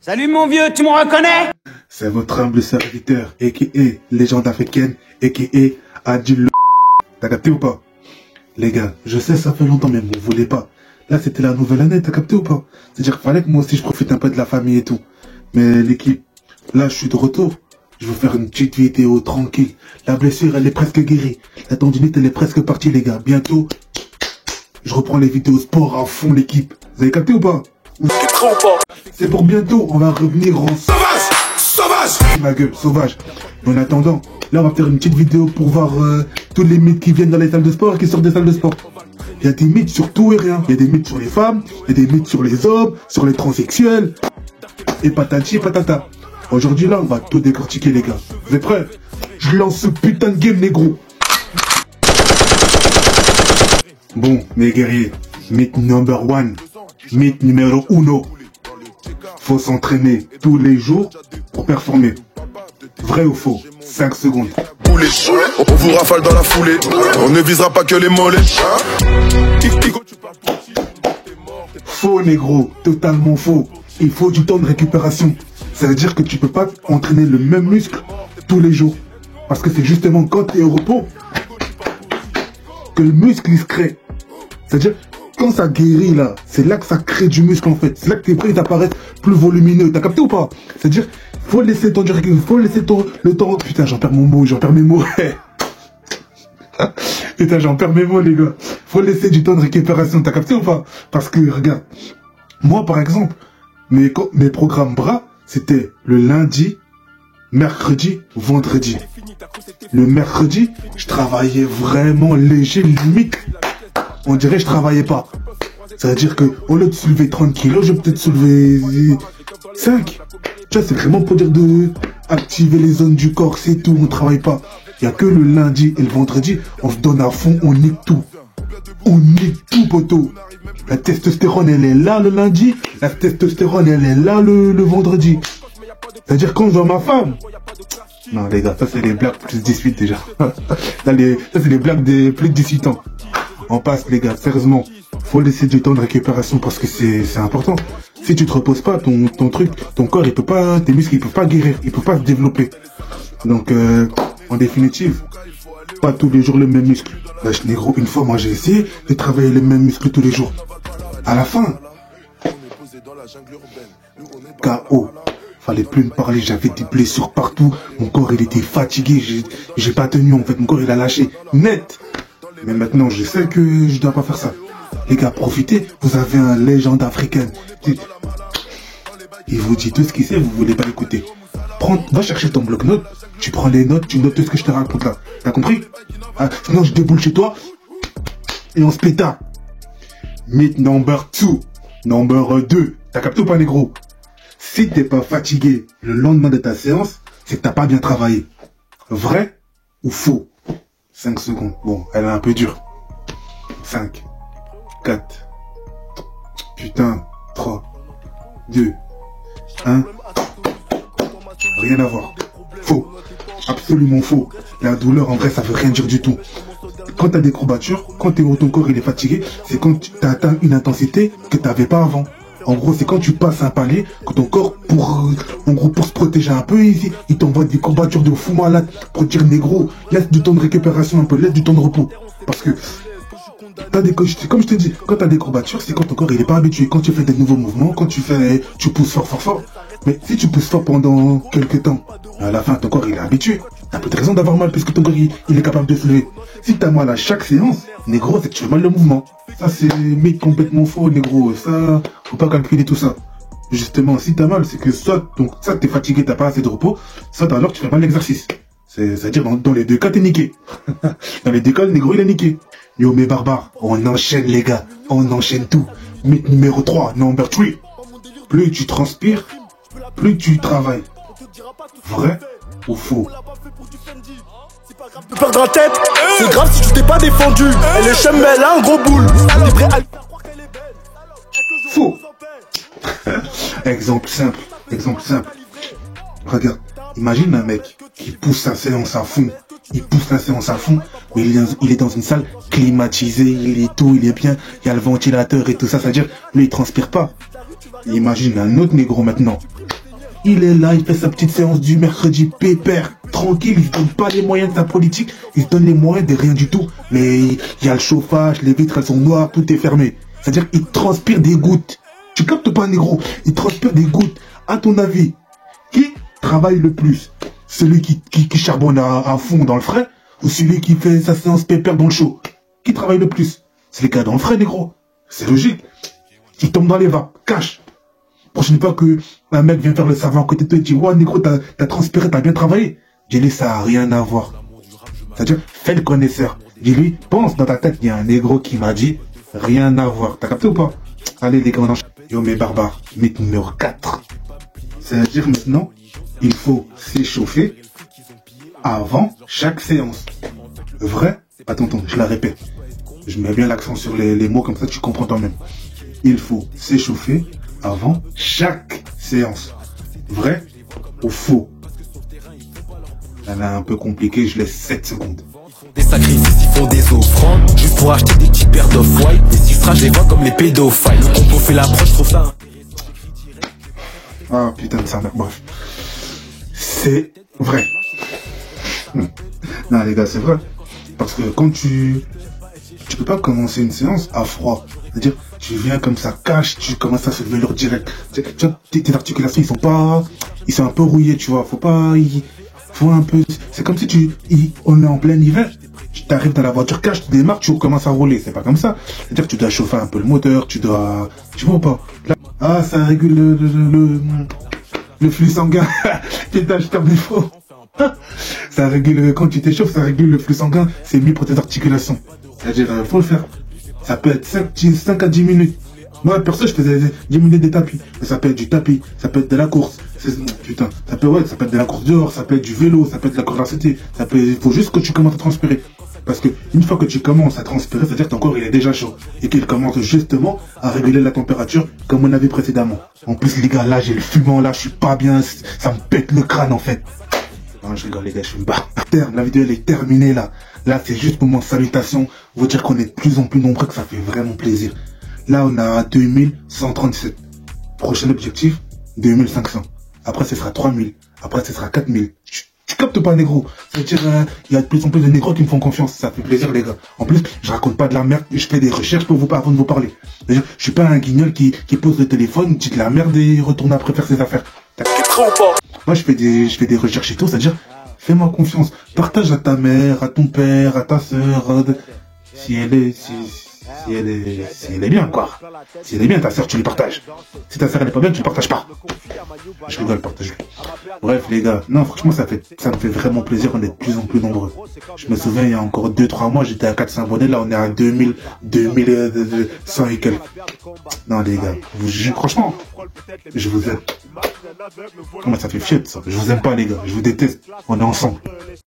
Salut mon vieux, tu me reconnais? C'est votre humble serviteur, a.k.a. légende africaine, a.k.a. Adil. T'as capté ou pas? Les gars, je sais ça fait longtemps mais vous voulez pas. Là c'était la nouvelle année, t'as capté ou pas? C'est-à-dire qu'il fallait que moi aussi je profite un peu de la famille et tout. Mais l'équipe, là je suis de retour. Je vais faire une petite vidéo tranquille. La blessure elle est presque guérie. La tendinite elle est presque partie les gars. Bientôt, je reprends les vidéos sport à fond l'équipe. Vous avez capté ou pas? C'est pour bientôt, on va revenir en sauvage. Sauvage. Ma gueule, sauvage. Mais en attendant, là on va faire une petite vidéo pour voir tous les mythes qui viennent dans les salles de sport et qui sortent des salles de sport. Il y a des mythes sur tout et rien. Il y a des mythes sur les femmes, il y a des mythes sur les hommes, sur les transsexuels. Et patati et patata. Aujourd'hui là, on va tout décortiquer les gars. Vous êtes prêts? Je lance ce putain de game négro. Bon, mes guerriers, mythe number one. Mythe numéro uno. Faut s'entraîner tous les jours pour performer. Vrai ou faux? 5 secondes. On vous rafale dans la foulée. On ne visera pas que les mollets. Faux négro, totalement faux. Il faut du temps de récupération. Ça veut dire que tu peux pas entraîner le même muscle tous les jours. Parce que c'est justement quand tu es au repos que le muscle il se crée. C'est-à-dire quand ça guérit là, c'est là que ça crée du muscle en fait. C'est là que tes bras ils apparaissent plus volumineux. T'as capté ou pas? C'est-à-dire, faut laisser le temps le temps. Putain, j'en perds mon mot, j'en perds mes mots. Putain, j'en perds mes mots les gars. Faut laisser du temps de récupération. T'as capté ou pas? Parce que regarde, moi par exemple, mes programmes bras, c'était le lundi, mercredi, vendredi. Le mercredi, je travaillais vraiment léger, limite. On dirait que je travaillais pas. Ça veut dire que au lieu de soulever 30 kilos, je vais peut-être soulever 5. Tu vois, c'est vraiment pour dire de activer les zones du corps, c'est tout, on travaille pas. Il n'y a que le lundi et le vendredi, on se donne à fond, on nique tout. On nique tout, poteau. La testostérone, elle est là le lundi, la testostérone, elle est là le vendredi. C'est-à-dire quand je vois ma femme. Non les gars, ça c'est les blagues plus 18 déjà. Ça c'est les blagues des plus de 18 ans. On passe les gars, sérieusement, faut laisser du temps de récupération parce que c'est important. Si tu te reposes pas, ton truc, ton corps il peut pas, tes muscles ils peuvent pas guérir, ils peuvent pas se développer. Donc en définitive, pas tous les jours le même muscle. Wesh négro, une fois moi j'ai essayé de travailler les mêmes muscles tous les jours. À la fin, KO. Fallait plus me parler, j'avais des blessures partout, mon corps il était fatigué, j'ai pas tenu en fait, mon corps il a lâché, net. Mais maintenant, je sais que je dois pas faire ça. Les gars, profitez, vous avez un légende africaine. Il vous dit tout ce qu'il sait, vous voulez pas l'écouter. Va chercher ton bloc-notes, tu prends les notes, tu notes tout ce que je te raconte là. T'as compris? Sinon, je déboule chez toi et on se pétard. Mythe number 2. Number 2. T'as capté ou pas, négro? Si t'es pas fatigué le lendemain de ta séance, c'est que t'as pas bien travaillé. Vrai ou faux? 5 secondes. Bon, elle est un peu dure. 5, 4, putain, 3, 2, 1. Rien à voir. Faux. Absolument faux. La douleur, en vrai, ça veut rien dire du tout. Quand t'as des courbatures, quand ton corps il est fatigué, c'est quand tu as atteint une intensité que t'avais pas avant. En gros, c'est quand tu passes un palier que ton corps, pour se protéger un peu, il t'envoie des courbatures de fou malade pour dire négro, laisse du temps de récupération un peu, laisse du temps de repos. Parce que, comme je te dis, quand tu as des courbatures, c'est quand ton corps il est pas habitué. Quand tu fais des nouveaux mouvements, quand tu pousses fort. Mais si tu pousses fort pendant quelques temps, à la fin, ton corps il est habitué. T'as plus de raison d'avoir mal puisque ton corps il est capable de se lever. Si t'as mal à chaque séance, négro, c'est que tu fais mal le mouvement. Ça c'est mythe complètement faux, négro. Ça, faut pas calculer tout ça. Justement, si t'as mal, c'est que soit t'es fatigué, t'as pas assez de repos, soit alors tu fais mal l'exercice. C'est-à-dire dans les deux cas t'es niqué. Dans les deux cas, le négro il est niqué. Yo mes barbares, on enchaîne les gars, on enchaîne tout. Mythe numéro 3, number 3. Plus tu transpires, plus tu travailles. Vrai ou faux? Perdre la tête, c'est grave si tu t'es pas défendu. Elle est chum, mais elle a un gros boule. Faux. Exemple simple. Regarde, imagine un mec qui pousse sa séance à fond. Il pousse la séance à fond, mais il est dans une salle climatisée, il est bien, il y a le ventilateur et tout ça, c'est-à-dire, lui il transpire pas. Imagine un autre négro maintenant. Il est là, il fait sa petite séance du mercredi pépère, tranquille, il se donne pas les moyens de sa politique, il se donne les moyens de rien du tout. Mais il y a le chauffage, les vitres elles sont noires, tout est fermé. C'est-à-dire qu'il transpire des gouttes. Tu captes pas, négro? Il transpire des gouttes. À ton avis, qui travaille le plus? Celui qui charbonne à fond dans le frais ou celui qui fait sa séance pépère dans le chaud? Qui travaille le plus? C'est les gars dans le frais, négro. C'est logique. Ils tombent dans les vapes, cash. Prochaine fois que un mec vient faire le savant à côté de toi et dit « Ouais, négro, t'as transpiré, t'as bien travaillé. » Dis-lui, ça a rien à voir. C'est-à-dire, fais le connaisseur. Dis-lui, pense dans ta tête, il y a un négro qui m'a dit « Rien à voir. » T'as capté ou pas? Allez, les gars, on enchaîne. Yo, mes barbares, mythe numéro 4. C'est-à-dire maintenant, il faut s'échauffer avant chaque séance. Vrai? Attends, je la répète. Je mets bien l'accent sur les mots, comme ça tu comprends toi-même. Il faut s'échauffer avant chaque séance. Vrai ou faux? Elle est un peu compliquée, je laisse 7 secondes. Des sacrifices, ils font des offrandes juste pour acheter des petites paires d'off-white. Les cifras, je les vois comme les pédophiles. Le complot fait l'approche, je trouve ça. Ah putain de ça, bref. C'est vrai. Non les gars, c'est vrai. Parce que quand tu peux pas commencer une séance à froid. C'est-à-dire, tu viens comme ça, cache, tu commences à se lever leur direct. Tu vois, tes articulations, ils sont un peu rouillés, tu vois. Faut un peu, c'est comme si on est en plein hiver. Tu arrives dans la voiture, cache, tu démarres, tu recommences à rouler. C'est pas comme ça. C'est-à-dire que tu dois chauffer un peu le moteur, tu vois ou pas? Là, ah, ça régule le flux sanguin. Putain, je perds des faux. Ça régule, quand tu t'échauffes, ça régule le flux sanguin. C'est mieux pour tes articulations. C'est-à-dire, faut le faire. Ça peut être 5 à 10 minutes. Moi, perso, je faisais 10 minutes de tapis. Ça peut être du tapis, ça peut être de la course. Putain, ça peut être de la course dehors, ça peut être du vélo, ça peut être de la course à CT. Il faut juste que tu commences à transpirer. Parce que une fois que tu commences à transpirer, c'est-à-dire que ton corps il est déjà chaud. Et qu'il commence justement à réguler la température comme on avait précédemment. En plus, les gars, là, j'ai le fumant, là, je suis pas bien. Ça me pète le crâne, en fait. Non, je rigole, les gars, je fume pas. La vidéo, elle est terminée, là. Là, c'est juste pour mon salutation. Vous dire qu'on est de plus en plus nombreux, que ça fait vraiment plaisir. Là, on a 2137. Prochain objectif, 2500. Après, ce sera 3000. Après, ce sera 4000. Tu captes pas, négro? C'est-à-dire, il y a de plus en plus de négros qui me font confiance. Ça fait plaisir, les gars. En plus, je raconte pas de la merde. Je fais des recherches pour vous avant de vous parler. Je suis pas un guignol qui pose le téléphone, dit de la merde et retourne après faire ses affaires. Moi, je fais des recherches et tout. C'est-à-dire, fais-moi confiance. Partage à ta mère, à ton père, à ta sœur. Si elle est bien, quoi. Si elle est bien, ta sœur, tu lui partages. Si ta sœur, elle est pas bien, tu lui partages pas. Je rigole, partage-le. Bref, les gars, non, franchement, ça me fait vraiment plaisir. On est de plus en plus nombreux. Je me souviens, il y a encore 2-3 mois, j'étais à 400 abonnés. Là, on est à 2100 et quelques. Non, les gars, franchement, je vous aime. Comment ça fait fier, ça. Je vous aime pas, les gars. Je vous déteste. On est ensemble.